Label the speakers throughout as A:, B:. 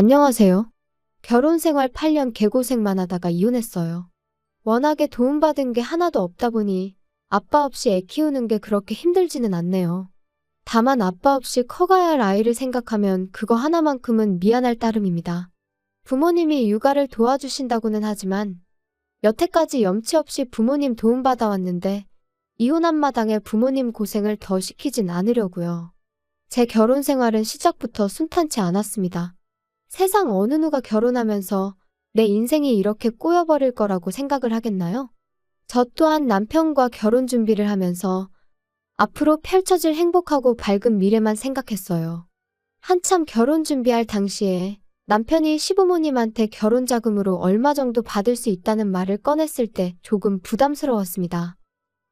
A: 안녕하세요. 결혼 생활 8년 개고생만 하다가 이혼했어요. 워낙에 도움받은 게 하나도 없다 보니 아빠 없이 애 키우는 게 그렇게 힘들지는 않네요. 다만 아빠 없이 커가야 할 아이를 생각하면 그거 하나만큼은 미안할 따름입니다. 부모님이 육아를 도와주신다고는 하지만 여태까지 염치 없이 부모님 도움받아왔는데 이혼한 마당에 부모님 고생을 더 시키진 않으려고요. 제 결혼 생활은 시작부터 순탄치 않았습니다. 세상 어느 누가 결혼하면서 내 인생이 이렇게 꼬여버릴 거라고 생각을 하겠나요? 저 또한 남편과 결혼 준비를 하면서 앞으로 펼쳐질 행복하고 밝은 미래만 생각했어요. 한참 결혼 준비할 당시에 남편이 시부모님한테 결혼 자금으로 얼마 정도 받을 수 있다는 말을 꺼냈을 때 조금 부담스러웠습니다.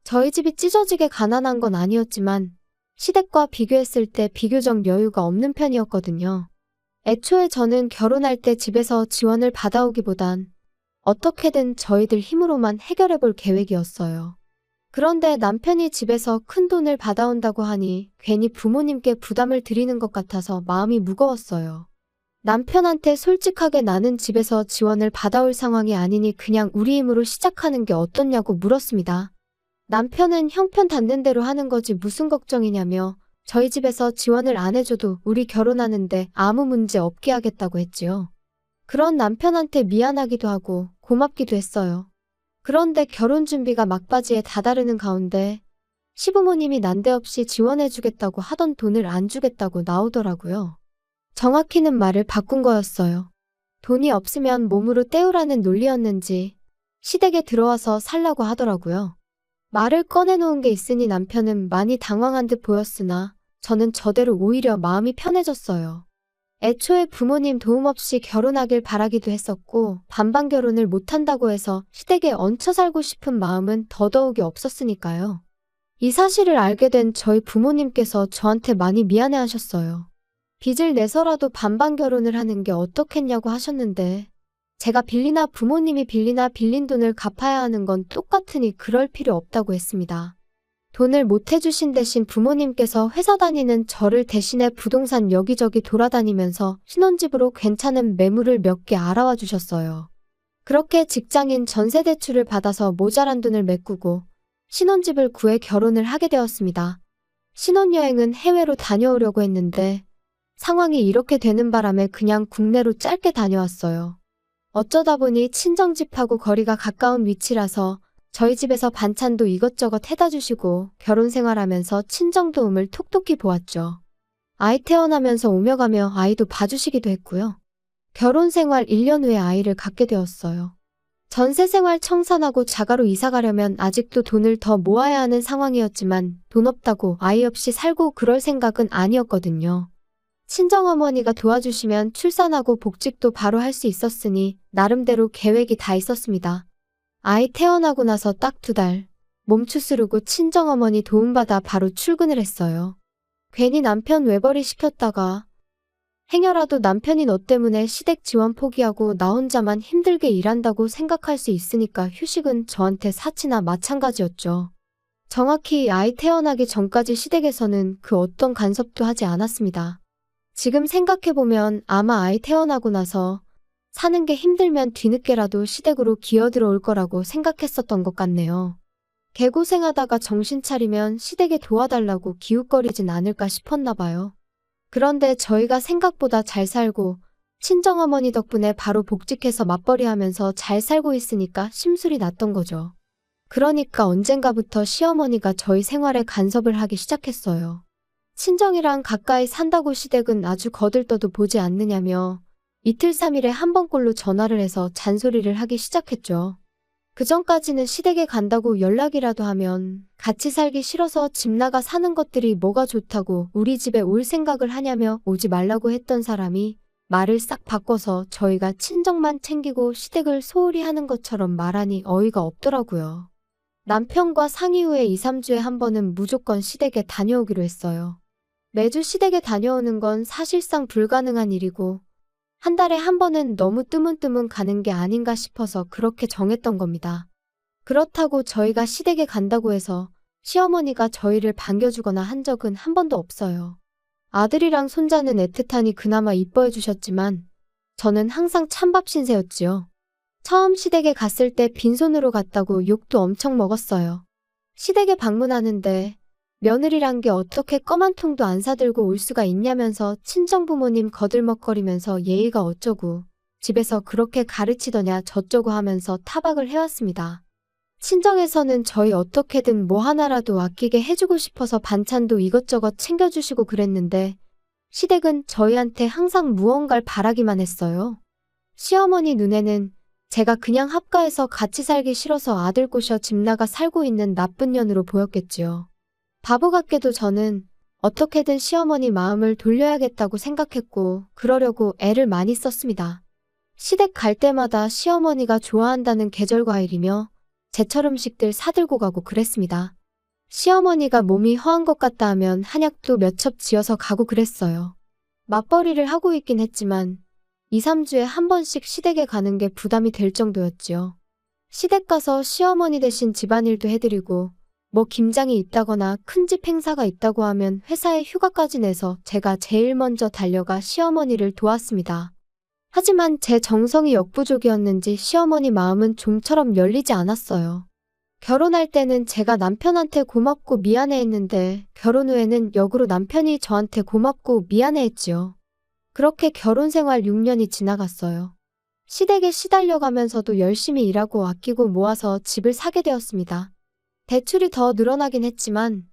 A: 저희 집이 찢어지게 가난한 건 아니었지만 시댁과 비교했을 때 비교적 여유가 없는 편이었거든요. 애초에 저는 결혼할 때 집에서 지원을 받아오기보단 어떻게든 저희들 힘으로만 해결해 볼 계획이었어요. 그런데 남편이 집에서 큰 돈을 받아온다고 하니 괜히 부모님께 부담을 드리는 것 같아서 마음이 무거웠어요. 남편한테 솔직하게 나는 집에서 지원을 받아올 상황이 아니니 그냥 우리 힘으로 시작하는 게 어떻냐고 물었습니다. 남편은 형편 닿는 대로 하는 거지 무슨 걱정이냐며 저희 집에서 지원을 안 해줘도 우리 결혼하는데 아무 문제 없게 하겠다고 했지요. 그런 남편한테 미안하기도 하고 고맙기도 했어요. 그런데 결혼 준비가 막바지에 다다르는 가운데 시부모님이 난데없이 지원해주겠다고 하던 돈을 안 주겠다고 나오더라고요. 정확히는 말을 바꾼 거였어요. 돈이 없으면 몸으로 때우라는 논리였는지 시댁에 들어와서 살라고 하더라고요. 말을 꺼내놓은 게 있으니 남편은 많이 당황한 듯 보였으나 저는 저대로 오히려 마음이 편해졌어요. 애초에 부모님 도움 없이 결혼하길 바라기도 했었고 반반 결혼을 못한다고 해서 시댁에 얹혀 살고 싶은 마음은 더더욱이 없었으니까요. 이 사실을 알게 된 저희 부모님께서 저한테 많이 미안해하셨어요. 빚을 내서라도 반반 결혼을 하는 게 어떻겠냐고 하셨는데 제가 빌리나 부모님이 빌리나 빌린 돈을 갚아야 하는 건 똑같으니 그럴 필요 없다고 했습니다. 돈을 못 해주신 대신 부모님께서 회사 다니는 저를 대신해 부동산 여기저기 돌아다니면서 신혼집으로 괜찮은 매물을 몇 개 알아와 주셨어요. 그렇게 직장인 전세 대출을 받아서 모자란 돈을 메꾸고 신혼집을 구해 결혼을 하게 되었습니다. 신혼여행은 해외로 다녀오려고 했는데 상황이 이렇게 되는 바람에 그냥 국내로 짧게 다녀왔어요. 어쩌다 보니 친정집하고 거리가 가까운 위치라서 저희 집에서 반찬도 이것저것 해다 주시고 결혼 생활하면서 친정 도움을 톡톡히 보았죠. 아이 태어나면서 오며 가며 아이도 봐주시기도 했고요. 결혼 생활 1년 후에 아이를 갖게 되었어요. 전세 생활 청산하고 자가로 이사 가려면 아직도 돈을 더 모아야 하는 상황이었지만 돈 없다고 아이 없이 살고 그럴 생각은 아니었거든요. 친정어머니가 도와주시면 출산하고 복직도 바로 할 수 있었으니 나름대로 계획이 다 있었습니다. 아이 태어나고 나서 딱 2달 몸 추스르고 친정어머니 도움받아 바로 출근을 했어요. 괜히 남편 외벌이 시켰다가 행여라도 남편이 너 때문에 시댁 지원 포기하고 나 혼자만 힘들게 일한다고 생각할 수 있으니까 휴식은 저한테 사치나 마찬가지였죠. 정확히 아이 태어나기 전까지 시댁에서는 그 어떤 간섭도 하지 않았습니다. 지금 생각해보면 아마 아이 태어나고 나서 사는 게 힘들면 뒤늦게라도 시댁으로 기어들어올 거라고 생각했었던 것 같네요. 개고생하다가 정신 차리면 시댁에 도와달라고 기웃거리진 않을까 싶었나 봐요. 그런데 저희가 생각보다 잘 살고 친정어머니 덕분에 바로 복직해서 맞벌이하면서 잘 살고 있으니까 심술이 났던 거죠. 그러니까 언젠가부터 시어머니가 저희 생활에 간섭을 하기 시작했어요. 친정이랑 가까이 산다고 시댁은 아주 거들떠도 보지 않느냐며 이틀 3일에 한 번꼴로 전화를 해서 잔소리를 하기 시작했죠. 그전까지는 시댁에 간다고 연락이라도 하면 같이 살기 싫어서 집 나가 사는 것들이 뭐가 좋다고 우리 집에 올 생각을 하냐며 오지 말라고 했던 사람이 말을 싹 바꿔서 저희가 친정만 챙기고 시댁을 소홀히 하는 것처럼 말하니 어이가 없더라고요. 남편과 상의 후에 2, 3주에 한 번은 무조건 시댁에 다녀오기로 했어요. 매주 시댁에 다녀오는 건 사실상 불가능한 일이고 한 달에 한 번은 너무 뜨문뜨문 가는 게 아닌가 싶어서 그렇게 정했던 겁니다. 그렇다고 저희가 시댁에 간다고 해서 시어머니가 저희를 반겨주거나 한 적은 한 번도 없어요. 아들이랑 손자는 애틋하니 그나마 이뻐해 주셨지만 저는 항상 찬밥 신세였지요. 처음 시댁에 갔을 때 빈손으로 갔다고 욕도 엄청 먹었어요. 시댁에 방문하는데 며느리란 게 어떻게 껌 한 통도 안 사들고 올 수가 있냐면서 친정부모님 거들먹거리면서 예의가 어쩌고 집에서 그렇게 가르치더냐 저쩌고 하면서 타박을 해왔습니다. 친정에서는 저희 어떻게든 뭐 하나라도 아끼게 해주고 싶어서 반찬도 이것저것 챙겨주시고 그랬는데 시댁은 저희한테 항상 무언가를 바라기만 했어요. 시어머니 눈에는 제가 그냥 합가해서 같이 살기 싫어서 아들 꼬셔 집 나가 살고 있는 나쁜 년으로 보였겠지요. 바보 같게도 저는 어떻게든 시어머니 마음을 돌려야겠다고 생각했고 그러려고 애를 많이 썼습니다. 시댁 갈 때마다 시어머니가 좋아한다는 계절 과일이며 제철 음식들 사들고 가고 그랬습니다. 시어머니가 몸이 허한 것 같다 하면 한약도 몇 첩 지어서 가고 그랬어요. 맞벌이를 하고 있긴 했지만 2, 3주에 한 번씩 시댁에 가는 게 부담이 될 정도였지요. 시댁 가서 시어머니 대신 집안일도 해드리고 뭐 김장이 있다거나 큰 집 행사가 있다고 하면 회사에 휴가까지 내서 제가 제일 먼저 달려가 시어머니를 도왔습니다. 하지만 제 정성이 역부족이었는지 시어머니 마음은 좀처럼 열리지 않았어요. 결혼할 때는 제가 남편한테 고맙고 미안해했는데 결혼 후에는 역으로 남편이 저한테 고맙고 미안해했지요. 그렇게 결혼 생활 6년이 지나갔어요. 시댁에 시달려가면서도 열심히 일하고 아끼고 모아서 집을 사게 되었습니다. 대출이 더 늘어나긴 했지만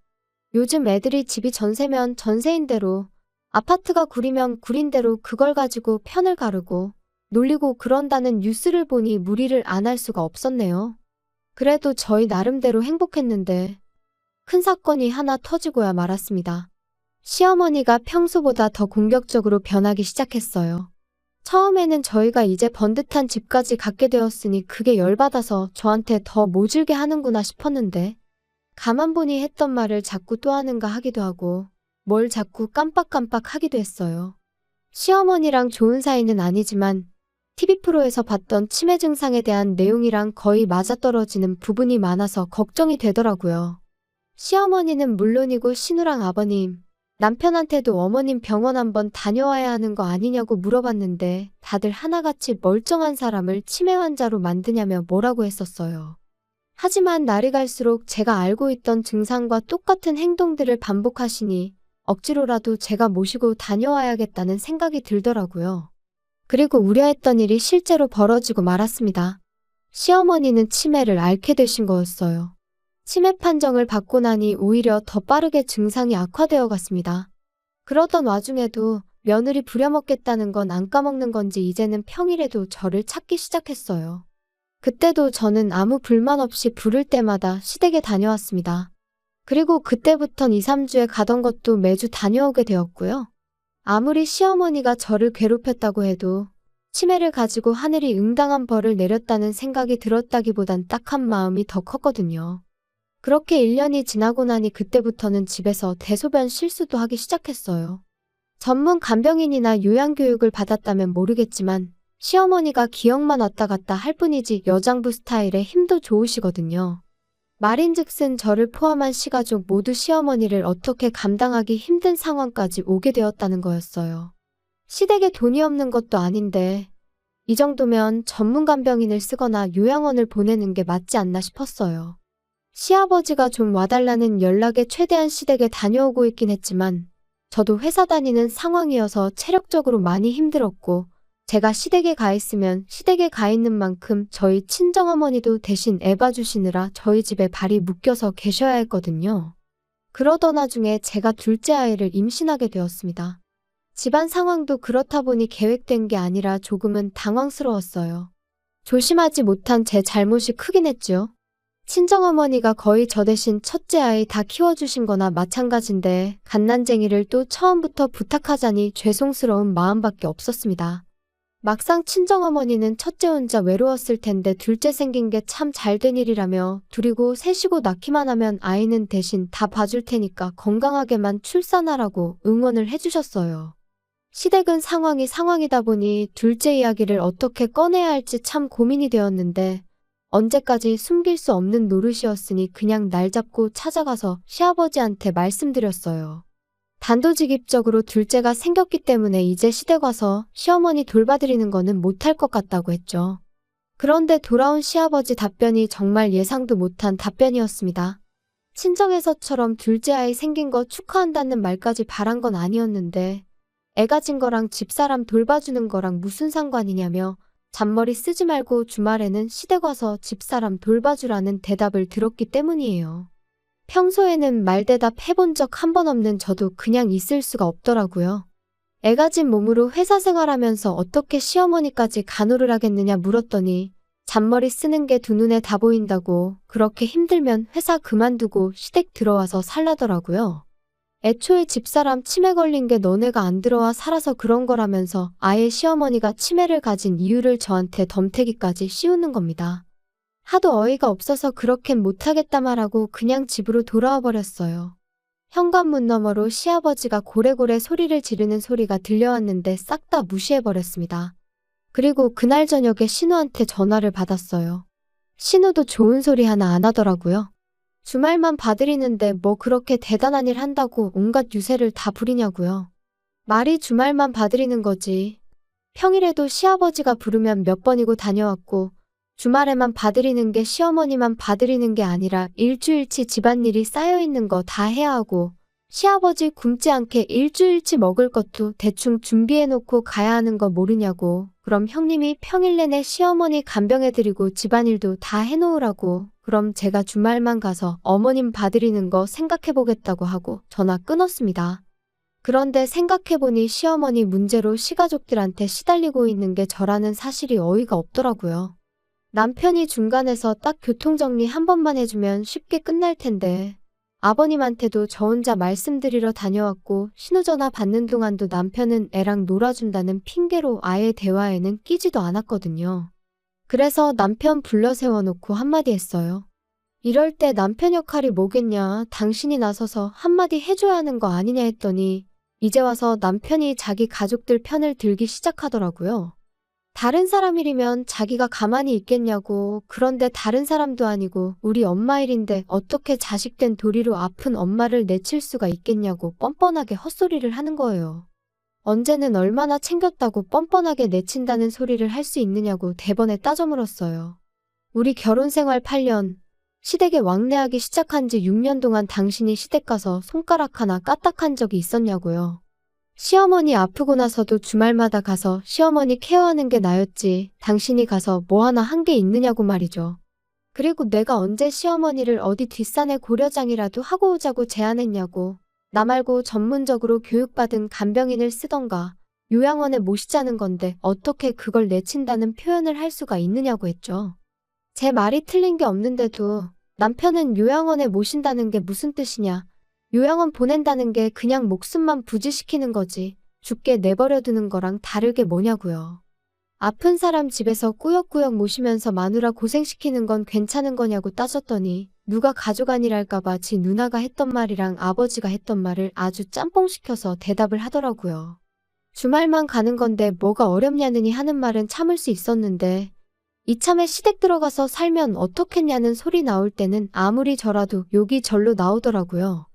A: 요즘 애들이 집이 전세면 전세인 대로 아파트가 구리면 구린 대로 그걸 가지고 편을 가르고 놀리고 그런다는 뉴스를 보니 무리를 안 할 수가 없었네요. 그래도 저희 나름대로 행복했는데 큰 사건이 하나 터지고야 말았습니다. 시어머니가 평소보다 더 공격적으로 변하기 시작했어요. 처음에는 저희가 이제 번듯한 집까지 갖게 되었으니 그게 열받아서 저한테 더 모질게 하는구나 싶었는데 가만 보니 했던 말을 자꾸 또 하는가 하기도 하고 뭘 자꾸 깜빡깜빡 하기도 했어요. 시어머니랑 좋은 사이는 아니지만 TV 프로에서 봤던 치매 증상에 대한 내용이랑 거의 맞아떨어지는 부분이 많아서 걱정이 되더라고요. 시어머니는 물론이고 신우랑 아버님, 남편한테도 어머님 병원 한번 다녀와야 하는 거 아니냐고 물어봤는데 다들 하나같이 멀쩡한 사람을 치매 환자로 만드냐며 뭐라고 했었어요. 하지만 날이 갈수록 제가 알고 있던 증상과 똑같은 행동들을 반복하시니 억지로라도 제가 모시고 다녀와야겠다는 생각이 들더라고요. 그리고 우려했던 일이 실제로 벌어지고 말았습니다. 시어머니는 치매를 앓게 되신 거였어요. 치매 판정을 받고 나니 오히려 더 빠르게 증상이 악화되어 갔습니다. 그러던 와중에도 며느리 부려먹겠다는 건 안 까먹는 건지 이제는 평일에도 저를 찾기 시작했어요. 그때도 저는 아무 불만 없이 부를 때마다 시댁에 다녀왔습니다. 그리고 그때부턴 2, 3주에 가던 것도 매주 다녀오게 되었고요. 아무리 시어머니가 저를 괴롭혔다고 해도 치매를 가지고 하늘이 응당한 벌을 내렸다는 생각이 들었다기보단 딱한 마음이 더 컸거든요. 그렇게 1년이 지나고 나니 그때부터는 집에서 대소변 실수도 하기 시작했어요. 전문 간병인이나 요양교육을 받았다면 모르겠지만 시어머니가 기억만 왔다 갔다 할 뿐이지 여장부 스타일에 힘도 좋으시거든요. 말인즉슨 저를 포함한 시가족 모두 시어머니를 어떻게 감당하기 힘든 상황까지 오게 되었다는 거였어요. 시댁에 돈이 없는 것도 아닌데 이 정도면 전문 간병인을 쓰거나 요양원을 보내는 게 맞지 않나 싶었어요. 시아버지가 좀 와달라는 연락에 최대한 시댁에 다녀오고 있긴 했지만 저도 회사 다니는 상황이어서 체력적으로 많이 힘들었고 제가 시댁에 가 있으면 시댁에 가 있는 만큼 저희 친정어머니도 대신 애 봐주시느라 저희 집에 발이 묶여서 계셔야 했거든요. 그러던 와중에 제가 둘째 아이를 임신하게 되었습니다. 집안 상황도 그렇다 보니 계획된 게 아니라 조금은 당황스러웠어요. 조심하지 못한 제 잘못이 크긴 했죠. 친정어머니가 거의 저 대신 첫째 아이 다 키워주신 거나 마찬가지인데 갓난쟁이를 또 처음부터 부탁하자니 죄송스러운 마음밖에 없었습니다. 막상 친정어머니는 첫째 혼자 외로웠을 텐데 둘째 생긴 게 참 잘된 일이라며 둘이고 셋이고 낳기만 하면 아이는 대신 다 봐줄 테니까 건강하게만 출산하라고 응원을 해주셨어요. 시댁은 상황이 상황이다 보니 둘째 이야기를 어떻게 꺼내야 할지 참 고민이 되었는데 언제까지 숨길 수 없는 노릇이었으니 그냥 날 잡고 찾아가서 시아버지한테 말씀드렸어요. 단도직입적으로 둘째가 생겼기 때문에 이제 시댁 와서 시어머니 돌봐드리는 거는 못할 것 같다고 했죠. 그런데 돌아온 시아버지 답변이 정말 예상도 못한 답변이었습니다. 친정에서처럼 둘째 아이 생긴 거 축하한다는 말까지 바란 건 아니었는데 애 가진 거랑 집사람 돌봐주는 거랑 무슨 상관이냐며 잔머리 쓰지 말고 주말에는 시댁 와서 집사람 돌봐주라는 대답을 들었기 때문이에요. 평소에는 말대답 해본 적 한 번 없는 저도 그냥 있을 수가 없더라고요. 애 가진 몸으로 회사 생활하면서 어떻게 시어머니까지 간호를 하겠느냐 물었더니 잔머리 쓰는 게 두 눈에 다 보인다고 그렇게 힘들면 회사 그만두고 시댁 들어와서 살라더라고요. 애초에 집사람 치매 걸린 게 너네가 안 들어와 살아서 그런 거라면서 아예 시어머니가 치매를 가진 이유를 저한테 덤태기까지 씌우는 겁니다. 하도 어이가 없어서 그렇게는 못하겠다 말하고 그냥 집으로 돌아와 버렸어요. 현관문 너머로 시아버지가 고래고래 소리를 지르는 소리가 들려왔는데 싹 다 무시해버렸습니다. 그리고 그날 저녁에 신우한테 전화를 받았어요. 신우도 좋은 소리 하나 안 하더라고요. 주말만 봐드리는데 뭐 그렇게 대단한 일 한다고 온갖 유세를 다 부리냐고요. 말이 주말만 봐드리는 거지. 평일에도 시아버지가 부르면 몇 번이고 다녀왔고 주말에만 봐드리는 게 시어머니만 봐드리는 게 아니라 일주일치 집안일이 쌓여있는 거 다 해야 하고 시아버지 굶지 않게 일주일치 먹을 것도 대충 준비해놓고 가야 하는 거 모르냐고. 그럼 형님이 평일 내내 시어머니 간병해드리고 집안일도 다 해놓으라고. 그럼 제가 주말만 가서 어머님 봐드리는 거 생각해보겠다고 하고 전화 끊었습니다. 그런데 생각해보니 시어머니 문제로 시가족들한테 시달리고 있는 게 저라는 사실이 어이가 없더라고요. 남편이 중간에서 딱 교통정리 한 번만 해주면 쉽게 끝날 텐데 아버님한테도 저 혼자 말씀드리러 다녀왔고 신호전화 받는 동안도 남편은 애랑 놀아준다는 핑계로 아예 대화에는 끼지도 않았거든요. 그래서 남편 불러 세워놓고 한마디 했어요. 이럴 때 남편 역할이 뭐겠냐, 당신이 나서서 한마디 해줘야 하는 거 아니냐 했더니 이제 와서 남편이 자기 가족들 편을 들기 시작하더라고요. 다른 사람 일이면 자기가 가만히 있겠냐고. 그런데 다른 사람도 아니고 우리 엄마 일인데 어떻게 자식된 도리로 아픈 엄마를 내칠 수가 있겠냐고 뻔뻔하게 헛소리를 하는 거예요. 언제는 얼마나 챙겼다고 뻔뻔하게 내친다는 소리를 할 수 있느냐고 대번에 따져 물었어요. 우리 결혼 생활 8년, 시댁에 왕래하기 시작한 지 6년 동안 당신이 시댁 가서 손가락 하나 까딱한 적이 있었냐고요. 시어머니 아프고 나서도 주말마다 가서 시어머니 케어하는 게 나였지 당신이 가서 뭐 하나 한 게 있느냐고 말이죠. 그리고 내가 언제 시어머니를 어디 뒷산에 고려장이라도 하고 오자고 제안했냐고. 나 말고 전문적으로 교육받은 간병인을 쓰던가 요양원에 모시자는 건데 어떻게 그걸 내친다는 표현을 할 수가 있느냐고 했죠. 제 말이 틀린 게 없는데도 남편은 요양원에 모신다는 게 무슨 뜻이냐. 요양원 보낸다는 게 그냥 목숨만 부지시키는 거지 죽게 내버려 두는 거랑 다르게 뭐냐고요. 아픈 사람 집에서 꾸역꾸역 모시면서 마누라 고생시키는 건 괜찮은 거냐고 따졌더니 누가 가족 아니랄까봐 지 누나가 했던 말이랑 아버지가 했던 말을 아주 짬뽕시켜서 대답을 하더라고요. 주말만 가는 건데 뭐가 어렵냐느니 하는 말은 참을 수 있었는데 이참에 시댁 들어가서 살면 어떻겠냐는 소리 나올 때는 아무리 저라도 욕이 절로 나오더라고요.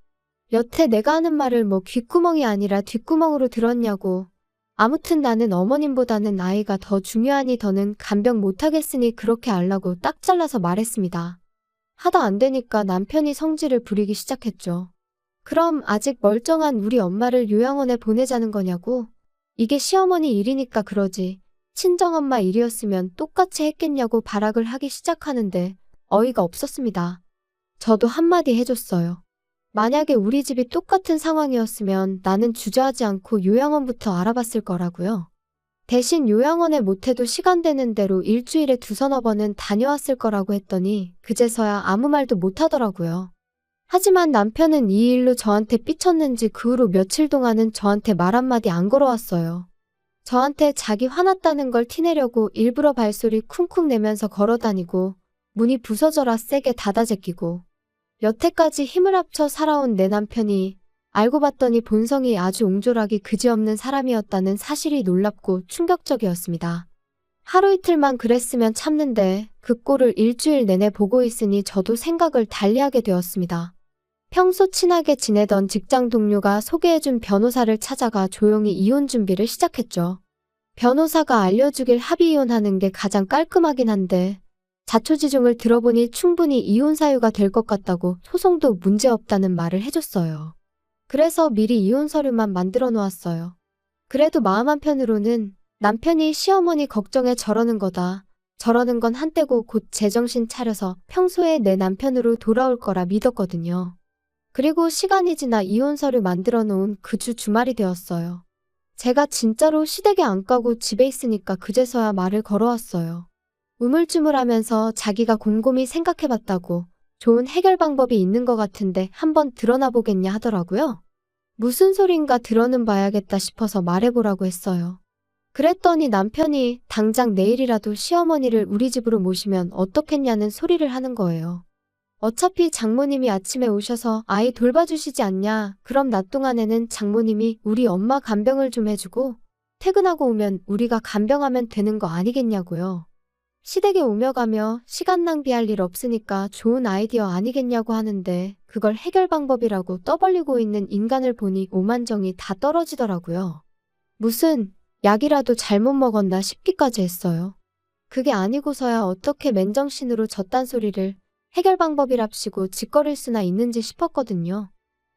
A: 여태 내가 하는 말을 뭐 귓구멍이 아니라 뒷구멍으로 들었냐고. 아무튼 나는 어머님보다는 아이가 더 중요하니 더는 간병 못하겠으니 그렇게 알라고 딱 잘라서 말했습니다. 하다 안 되니까 남편이 성질을 부리기 시작했죠. 그럼 아직 멀쩡한 우리 엄마를 요양원에 보내자는 거냐고. 이게 시어머니 일이니까 그러지. 친정엄마 일이었으면 똑같이 했겠냐고 발악을 하기 시작하는데 어이가 없었습니다. 저도 한마디 해줬어요. 만약에 우리 집이 똑같은 상황이었으면 나는 주저하지 않고 요양원부터 알아봤을 거라고요. 대신 요양원에 못해도 시간 되는 대로 일주일에 2~3번은 다녀왔을 거라고 했더니 그제서야 아무 말도 못하더라고요. 하지만 남편은 이 일로 저한테 삐쳤는지 그 후로 며칠 동안은 저한테 말 한마디 안 걸어왔어요. 저한테 자기 화났다는 걸 티내려고 일부러 발소리 쿵쿵 내면서 걸어다니고 문이 부서져라 세게 닫아 제끼고 여태까지 힘을 합쳐 살아온 내 남편이 알고 봤더니 본성이 아주 옹졸하기 그지없는 사람이었다는 사실이 놀랍고 충격적이었습니다. 하루 이틀만 그랬으면 참는데 그 꼴을 일주일 내내 보고 있으니 저도 생각을 달리하게 되었습니다. 평소 친하게 지내던 직장 동료가 소개해준 변호사를 찾아가 조용히 이혼 준비를 시작했죠. 변호사가 알려주길 합의 이혼하는 게 가장 깔끔하긴 한데 자초지종을 들어보니 충분히 이혼 사유가 될 것 같다고 소송도 문제없다는 말을 해줬어요. 그래서 미리 이혼 서류만 만들어 놓았어요. 그래도 마음 한편으로는 남편이 시어머니 걱정에 저러는 거다. 저러는 건 한때고 곧 제정신 차려서 평소에 내 남편으로 돌아올 거라 믿었거든요. 그리고 시간이 지나 이혼 서류 만들어 놓은 그 주 주말이 되었어요. 제가 진짜로 시댁에 안 가고 집에 있으니까 그제서야 말을 걸어왔어요. 우물쭈물하면서 자기가 곰곰이 생각해봤다고 좋은 해결 방법이 있는 것 같은데 한번 드러나 보겠냐 하더라고요. 무슨 소린가 들어는 봐야겠다 싶어서 말해보라고 했어요. 그랬더니 남편이 당장 내일이라도 시어머니를 우리 집으로 모시면 어떻겠냐는 소리를 하는 거예요. 어차피 장모님이 아침에 오셔서 아이 돌봐주시지 않냐. 그럼 낮 동안에는 장모님이 우리 엄마 간병을 좀 해주고 퇴근하고 오면 우리가 간병하면 되는 거 아니겠냐고요. 시댁에 오며 가며 시간 낭비할 일 없으니까 좋은 아이디어 아니겠냐고 하는데 그걸 해결 방법이라고 떠벌리고 있는 인간을 보니 오만정이 다 떨어지더라고요. 무슨 약이라도 잘못 먹었나 싶기까지 했어요. 그게 아니고서야 어떻게 맨정신으로 저딴 소리를 해결 방법이랍시고 짓거릴 수나 있는지 싶었거든요.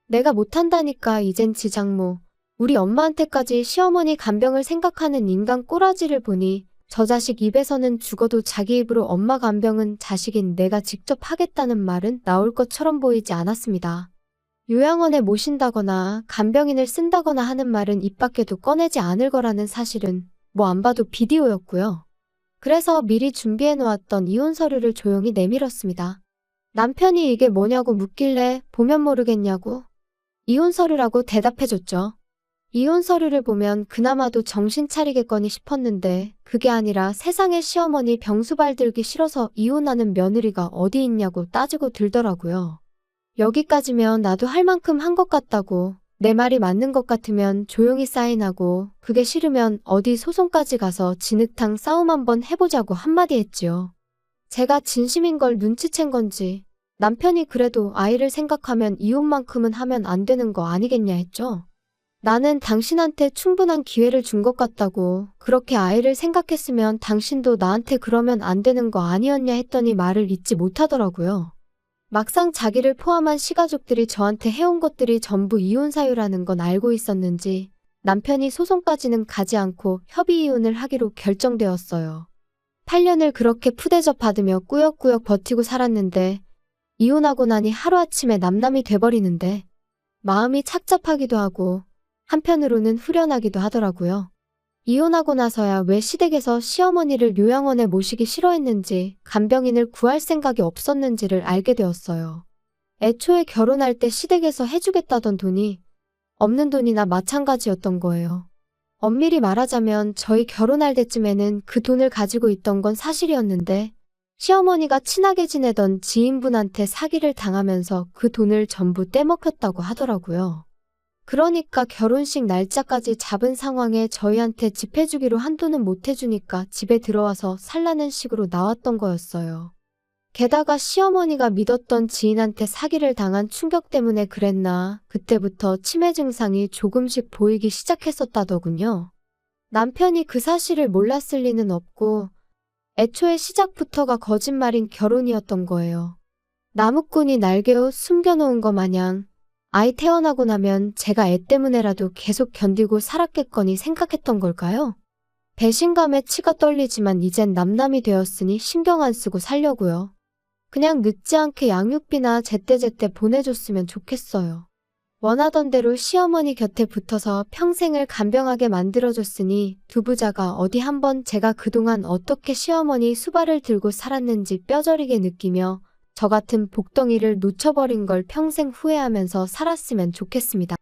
A: 내가 못한다니까 이젠 지 장모, 우리 엄마한테까지 시어머니 간병을 생각하는 인간 꼬라지를 보니 저 자식 입에서는 죽어도 자기 입으로 엄마 간병은 자식인 내가 직접 하겠다는 말은 나올 것처럼 보이지 않았습니다. 요양원에 모신다거나 간병인을 쓴다거나 하는 말은 입 밖에도 꺼내지 않을 거라는 사실은 뭐 안 봐도 비디오였고요. 그래서 미리 준비해 놓았던 이혼 서류를 조용히 내밀었습니다. 남편이 이게 뭐냐고 묻길래 보면 모르겠냐고 이혼 서류라고 대답해줬죠. 이혼 서류를 보면 그나마도 정신 차리겠거니 싶었는데 그게 아니라 세상에 시어머니 병수발 들기 싫어서 이혼하는 며느리가 어디 있냐고 따지고 들더라고요. 여기까지면 나도 할 만큼 한 것 같다고, 내 말이 맞는 것 같으면 조용히 사인하고 그게 싫으면 어디 소송까지 가서 진흙탕 싸움 한번 해보자고 한마디 했지요. 제가 진심인 걸 눈치챈 건지 남편이 그래도 아이를 생각하면 이혼만큼은 하면 안 되는 거 아니겠냐 했죠. 나는 당신한테 충분한 기회를 준 것 같다고, 그렇게 아이를 생각했으면 당신도 나한테 그러면 안 되는 거 아니었냐 했더니 말을 잇지 못하더라고요. 막상 자기를 포함한 시가족들이 저한테 해온 것들이 전부 이혼 사유라는 건 알고 있었는지 남편이 소송까지는 가지 않고 협의 이혼을 하기로 결정되었어요. 8년을 그렇게 푸대접 받으며 꾸역꾸역 버티고 살았는데 이혼하고 나니 하루아침에 남남이 돼버리는데 마음이 착잡하기도 하고 한편으로는 후련하기도 하더라고요. 이혼하고 나서야 왜 시댁에서 시어머니를 요양원에 모시기 싫어했는지 간병인을 구할 생각이 없었는지를 알게 되었어요. 애초에 결혼할 때 시댁에서 해주겠다던 돈이 없는 돈이나 마찬가지였던 거예요. 엄밀히 말하자면 저희 결혼할 때쯤에는 그 돈을 가지고 있던 건 사실이었는데 시어머니가 친하게 지내던 지인분한테 사기를 당하면서 그 돈을 전부 떼먹혔다고 하더라고요. 그러니까 결혼식 날짜까지 잡은 상황에 저희한테 집 해주기로 한 돈은 못 해주니까 집에 들어와서 살라는 식으로 나왔던 거였어요. 게다가 시어머니가 믿었던 지인한테 사기를 당한 충격 때문에 그랬나 그때부터 치매 증상이 조금씩 보이기 시작했었다더군요. 남편이 그 사실을 몰랐을 리는 없고 애초에 시작부터가 거짓말인 결혼이었던 거예요. 나무꾼이 날개옷 숨겨놓은 거 마냥 아이 태어나고 나면 제가 애 때문에라도 계속 견디고 살았겠거니 생각했던 걸까요? 배신감에 치가 떨리지만 이젠 남남이 되었으니 신경 안 쓰고 살려고요. 그냥 늦지 않게 양육비나 제때제때 보내줬으면 좋겠어요. 원하던 대로 시어머니 곁에 붙어서 평생을 간병하게 만들어줬으니 두 부자가 어디 한번 제가 그동안 어떻게 시어머니 수발을 들고 살았는지 뼈저리게 느끼며 저 같은 복덩이를 놓쳐버린 걸 평생 후회하면서 살았으면 좋겠습니다.